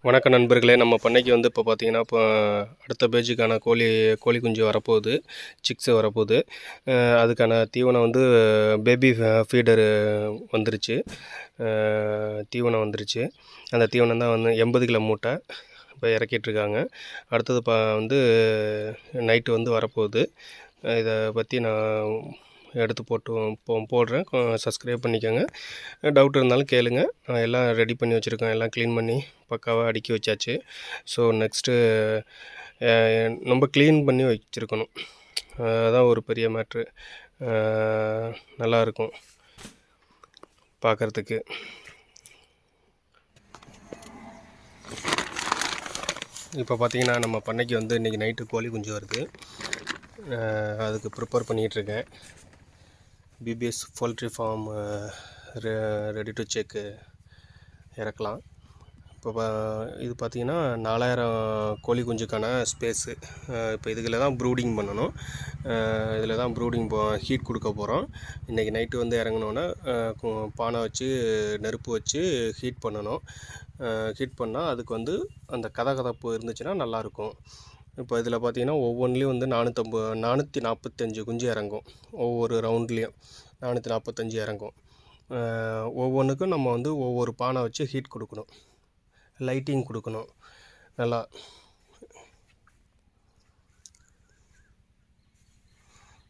வணக்கம் நண்பர்களே, நம்ம பண்ணைக்கு வந்து இப்போ பார்த்தீங்கன்னா, இப்போ அடுத்த பேட்சுக்கான கோழி குஞ்சு வரப்போகுது. சிக்ஸ் வரப்போகுது. அதுக்கான தீவனம் வந்து பேபி ஃபீடரு வந்துருச்சு. தீவனம் வந்துருச்சு. அந்த தீவனம் தான் வந்து 80 கிலோ மூட்டை இப்போ இறக்கிட்டுருக்காங்க. அடுத்தது வந்து நைட்டு வந்து வரப்போகுது. இதை பற்றி நான் எடுத்து போடுறேன். சப்ஸ்கிரைப் பண்ணிக்கோங்க. டவுட் இருந்தாலும் கேளுங்க. எல்லாம் ரெடி பண்ணி வச்சுருக்கேன். எல்லாம் க்ளீன் பண்ணி பக்காவாக அடுக்கி வச்சாச்சு. ஸோ நெக்ஸ்ட்டு ரொம்ப க்ளீன் பண்ணி வச்சுருக்கணும். அதுதான் ஒரு பெரிய மேட்ரு. நல்லாயிருக்கும் பார்க்குறதுக்கு. இப்போ பார்த்திங்கன்னா, நம்ம பண்ணைக்கு வந்து இன்றைக்கி நைட்டு கோழி குஞ்சு வருது. அதுக்கு ப்ரிப்பேர் பண்ணிகிட்ருக்கேன். பிபிஎஸ் poultry farm ready to check இறக்கலாம். இப்போ இது பார்த்திங்கன்னா 4000 கோழி குஞ்சுக்கான ஸ்பேஸு. இப்போ இதில் தான் ப்ரூடிங் பண்ணணும். இதில் தான் ப்ரூடிங் ஹீட் கொடுக்க போகிறோம். இன்றைக்கி நைட்டு வந்து இறங்கினோன்னே பானை வச்சு நெருப்பு வச்சு ஹீட் பண்ணணும். ஹீட் பண்ணால் அதுக்கு வந்து அந்த கதகதப்பு இருந்துச்சுன்னா நல்லாயிருக்கும். இப்போ இதில் பார்த்திங்கன்னா ஒவ்வொன்றுலேயும் வந்து 445 குஞ்சு இறங்கும். ஒவ்வொரு ரவுண்ட்லேயும் 445 இறங்கும். ஒவ்வொன்றுக்கும் நம்ம வந்து ஒவ்வொரு பானை வச்சு ஹீட் கொடுக்கணும். லைட்டிங் கொடுக்கணும். நல்லா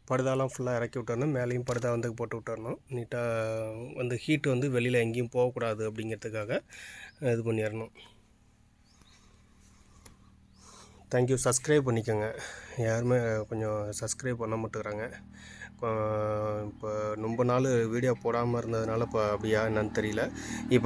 படுதாலாம் ஃபுல்லாக இறக்கி விட்டுறணும். மேலேயும் படுதா வந்து போட்டு விட்டுறணும். நீட்டாக வந்து ஹீட்டு வந்து வெளியில் எங்கேயும் போகக்கூடாது அப்படிங்கிறதுக்காக இது பண்ணிடணும். தேங்க்யூ. சப்ஸ்கிரைப் பண்ணிக்கோங்க. யாருமே கொஞ்சம் சப்ஸ்கிரைப் பண்ண மாட்டேங்கிறாங்க. இப்போ ரொம்ப நாள் வீடியோ போடாமல் இருந்ததுனால இப்போ அப்படியா என்னன்னு தெரியல. இப்போ